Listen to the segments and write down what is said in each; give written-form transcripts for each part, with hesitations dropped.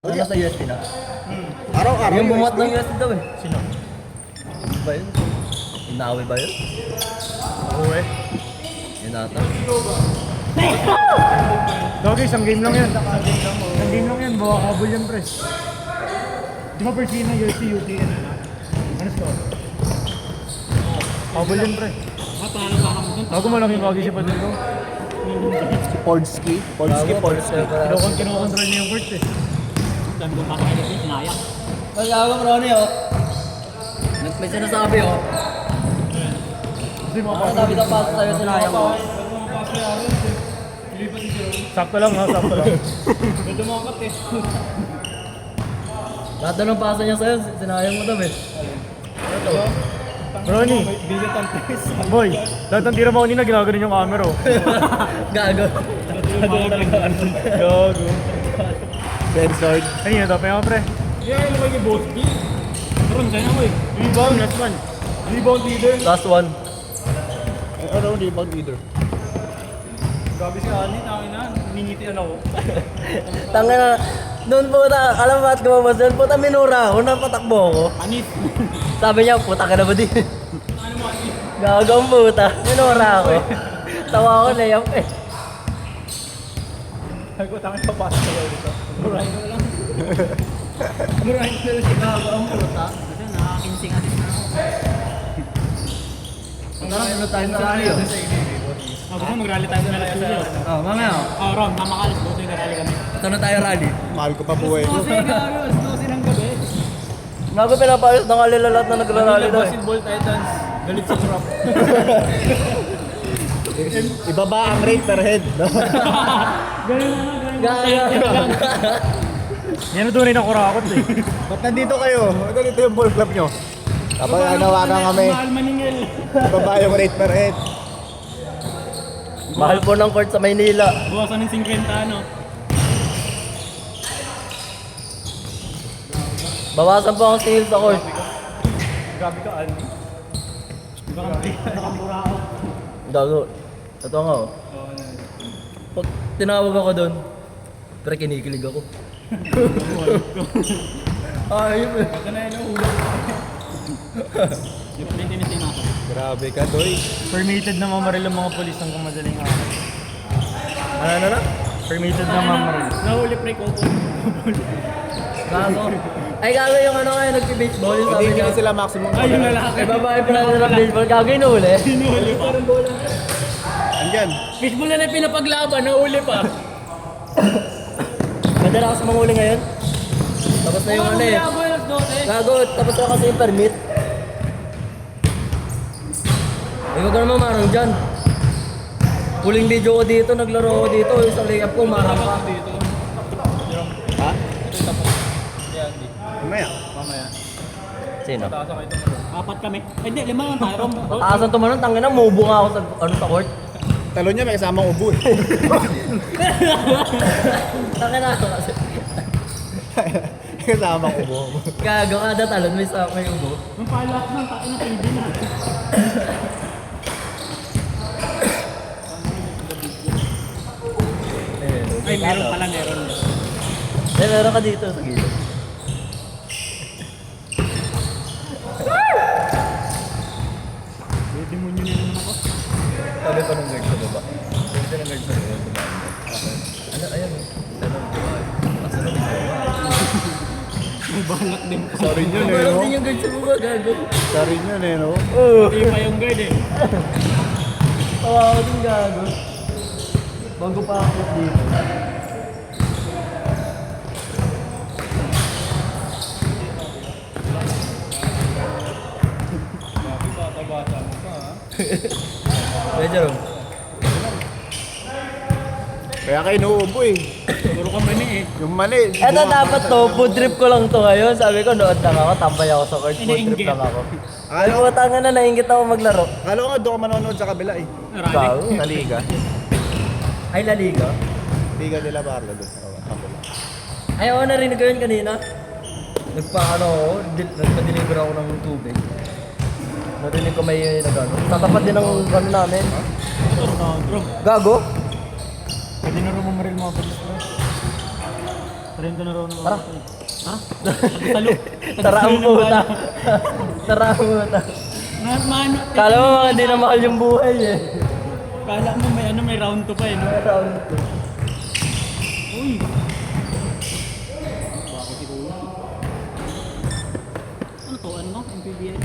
Ano sa UST na? Araw-araw Yung bumuhat ng UST daw eh. Sino? Ano ba yun? Yung naawi ba yun? Ako eh. Yun ata. Doggy, isang game lang yan. Isang game lang yan. Bawa kabul yan, pre. Di ba Persina, UST, UTN? Ano score? Kabul yan, pre. Ako malaking kagi siya pa dito. Polski. Polski. Kinokontrol niya yung court eh. Dami kong pakakilip yung sinayak. Pag-awang Ronnie oh. May sinasabi oh. Kasi mga Ano sabi na pasa sa'yo sinayang mo? sakto lang ha, sakto lang. Ganda mga kat eh. Lahat na ng pasa niya sa'yo, sinayang mo daw eh. Ronnie, Bigat ang test. boy, lahat ng tira mo kanina ginaganon yung camera oh. Gago. Gago. Censored. Ano yun, tapos yung pre? Yeah, ano kayo kay Boss G? Karoon, sa'yo na mo eh. Rebound, last one. Rebound leader. Last one. Ano, rebound leader. Gabi si Ani, tangin na. Ningitian ako. Tanga na. Doon puta, alam mo ba't kumabas doon? Puta minura ako, napatakbo ako. Anis. Sabi niya, puta ka na ba din? Ano mo, Anis? Gagawang puta. Minura ako. Tawa ako, layap eh. Sabi ko, tangin pa pasok ko dito. Murahin ko lang. Murahin ko lang si Gagawang puta. Kasi nakakinsing anis na ako. Ano tayo sa radio? Gusto mo mag-rally tayo sa studio? Oh, mamaya oh. Ah, Ron, namakalas. Gusto yung rally kami. Ito na tayo rally. Mahal ko pa buhay ko. Kasi gagawin, gusto ng gabi. Nago pinapayos ng alila lahat na nagrarally daw eh. Basketball Titans. Galit sa trap. Ibaba ang rate per head. No? Yan na tunay na kurakot eh. Ba't nandito kayo? Ba't dito yung ball club nyo? Kapag nawakan kami, Mahal maningil. ibaba yung rate per head. Mahal po ng court sa Maynila. Buwasan ng 50 ano. Bawasan po ang sale sa court. Grabe ka, Andy. Nakamura ako. Gago. Ito nga oh. Pag tinawag ako doon, pero kinikilig ako. Ayun eh. Ito na yun, ulo. Yung maintenance din ako. Grabe ka, Toy. Permitted na mamaril ang mga polis ng madaling araw. Ano na? Permitted na mamaril. Nahuli pre ko po. Gago. Ay gago yung ano ngayon, nagpi-baseball. Yung sabi Hindi niya, na sila maximum. Ay, yung lalaki. ay babae pa natin ng baseball. Gago yun uli. Hinuli. Parang bola. Andyan. Fishball na lang pinapaglaban, nahuli pa. Madala ako sa manguli ngayon. Tapos na yung ano eh. Gago, tapos na kasi yung permit. Ay, huwag ka naman marang dyan. Huling video ko dito, naglaro ko dito. Isang layup ko, marang pa. Ha? Mamaya. Mamaya. Sino? Apat kami. Ay, hindi, 5 lang tayo. Rom. Taasan tumanon, tangin na, mubo nga ako sa, ano, sa court. Talo niya may kasamang ubo eh. Tangin na ako kasi. Kasamang ubo. Gago, kada talon, may ubo. Yung palak ng tayo ng TV na. Ay, meron pala, meron. Eh, meron ka dito sa gilid. Demonyo nila naman ako. Sabi pa ng guard sa baba. Sabi pa ng guard sa baba. Ano, ayan eh. Ano, asa na May balak din pa. Sorry nyo, Parang Neno. din yung guard sa baba, gago. Sorry nyo, Neno. Hindi pa yung guard eh. Tawa ako din, gago. Bago pa ako dito. Bata-bata mo pa ha. Medyo rin. Kaya kayo inuubo eh. Puro ka mani eh. Yung mali. Eto dapat to, food trip ko lang to ngayon. Sabi ko, nood lang ako, tambay ako sa court, food trip Iniinggit. lang ako. Ay, Akala ko, putang na, nainggit ako maglaro. akala ko nga doon ka manonood sa kabila eh. Rally. Gago. Sa liga. Ay, La Liga. Liga nila Barlo doon. Kabila. Ay, ako narinig ko yun kanina. Nagpa-ano ako, nagpa-deliver ako ng tubig. Narinig ko may nagano. Tatapat din ang ano namin. Rom. Gago? Pwede na rin mamaril mga polis. 30 na raw na Tara. Ha? Talo. Tara ang puta. Tara ang puta. Mano. Kala mo mga hindi na mahal yung buhay eh. Kala mo may round 2 pa eh, no? Round Uy! Bakit si Kuya? Ano to? Ano? MPBL?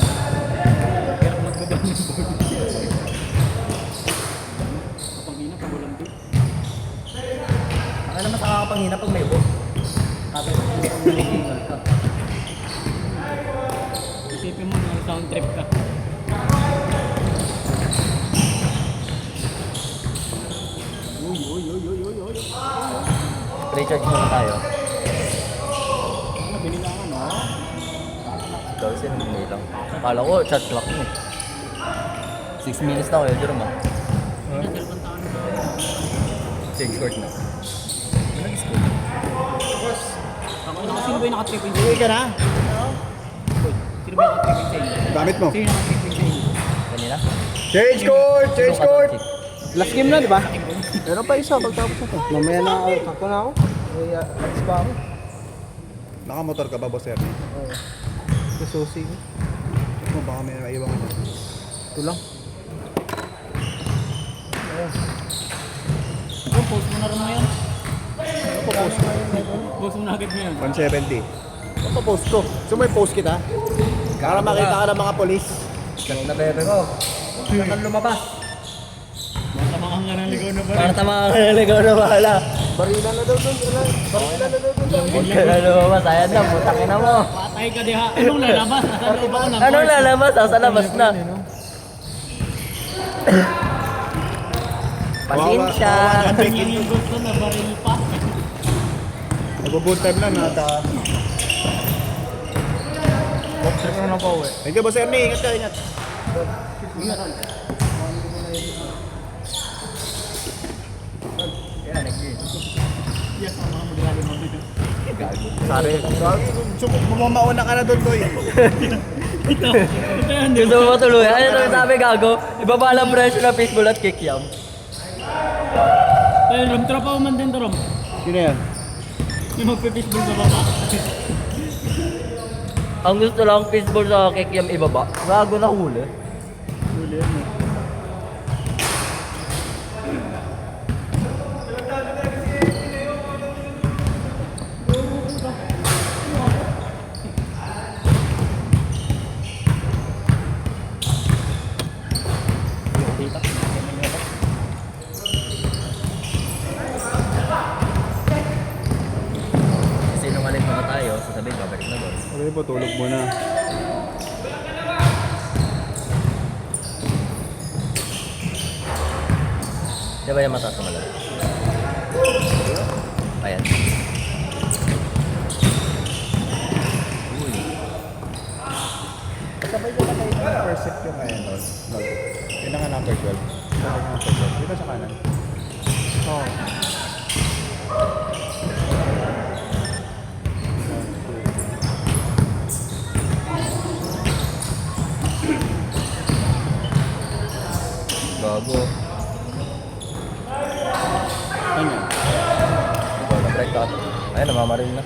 Kaya magdadaan yung board. Kapag ina, pag walang bit. Ang naman nakakapanghina pag may boss. Tapos naligingal ka. Isipin mo na sound trip ka. Uy. Recharge muna tayo. Ano, binilangan, no? Gawin sila hindi lang. Akala ko, chat clock mo. 6 minutes na kayo, Jerome ah. Dalawang taon na. Change court na. Ano nag-score? Ako na kasi sino ba yung naka-trip in Uwi ka na? Sino ba yung naka-trip in chain? Gamit mo. Sino yung naka-trip in chain? Kanina? Change court! Change Sinong court! cut-off kick? Last game na, di ba? Meron pa isa, pagtapos na to. Mamaya na ako. Sakto na ako. May alis pa ako. Nakamotor ka ba, boss Ernie? Oo. Sususi ko. Check mo, baka may naiwan ko. Ito lang. Oh, post mo na rin mo yan. Ano pa post ko? Post mo na agad mo yan. 170. Ano pa post ko? So may post kita? Para makita ka ng mga polis. Cut na bebe ko. Huwag kang lumabas. Matamaan ka ng ligaw na ba Para rin? tama ka na ligaw na bahala. Barila na daw doon. Barila na daw doon. Huwag ka na lumabas. Ayan na, putakin na mo. Patay ka diha. Anong lalabas? Nasa loob ako ng Anong board. lalabas? Sa labas na. Pasensya. Sabi lang yung gusto na baril pa. Nagbo-boot time lang nata. Trip na pa uwi. Thank you, boss Ernie. Ingat ka, ingat. Yan, nag-game. Yes, ang mga magaling mo dito. Sorry. Mamauna ka na doon, boy. Ito yan. Gusto mo matuloy? Ano ito sabi gago? Ibaba lang presyo ng baseball at kikiam. Pero Rom, tropa ko man din to, Rom. Sino yan? Yung magpipishball sa baba. Ang gusto lang baseball sa kikiam ibaba. Gago na huli. Huli yan eh. Sinungaling muna tayo, sasabihin babalik na doon. Okay po, tulog muna. Di ba yung mataas na malaki? Ayan. Uy. Sabay ko na kayo ng first set yung kaya nun. Yun na nga number 12. Number 12. Dito sa kanan. Oo. Gago. Ano? Ikaw na break out. Ayan, namamaril na.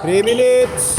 Three minutes!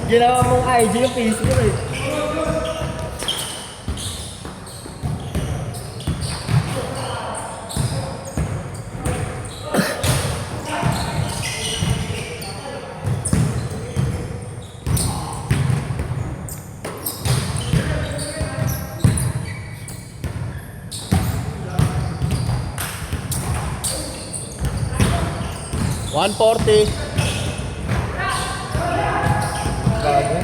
Ginawa mong IG yung Facebook eh. $140. Bago.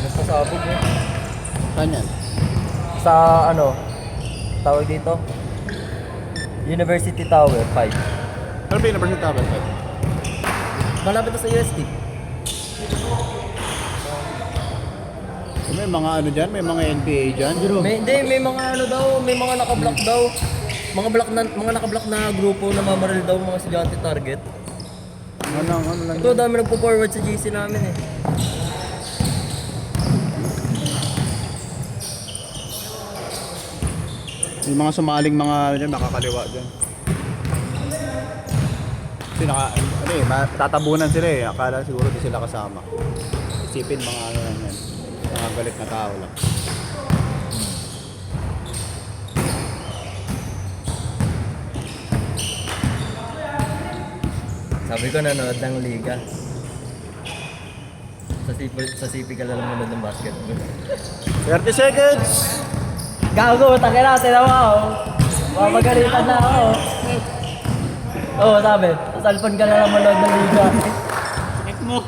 Nasasabog eh. Saan yan? Sa ano, tawag dito? University Tower 5. Ano ba yung University Tower? Malapit na sa UST. May mga ano dyan? May mga NBA dyan? May mga ano daw, may mga naka-block daw. Mga naka-block na grupo na mamaril daw mga estudyante target. Ano lang Ito dami nagpo-forward sa GC namin eh. May mga sumaling mga ano dyan, makakaliwa dyan. Kasi tatabunan sila eh. Akala siguro di sila kasama. Isipin mga ano lang yan. Mga galit na tao lang. Sabi ko nanonood ng liga. Sa CP ka lang manood ng basketball. 30 seconds! Gago, tagay natin ako. Mamagalitan na ako. Oo, sabi. Sa cellphone ka na lang manood ng liga. Check mo.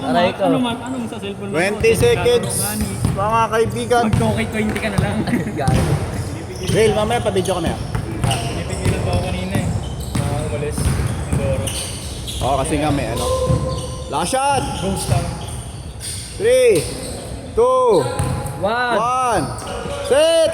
Aray ko. Anong sa cellphone mo? 20 seconds! Mga kaibigan! Mag-okay 20 ka na lang. Gago. Rail, mamaya pa-video ka na yan. Pinipigilan pa ako kanina eh. Umalis. Indoro. Oo, kasi nga may ano. Last shot! Ghost town. 3, 2, One. 1, set!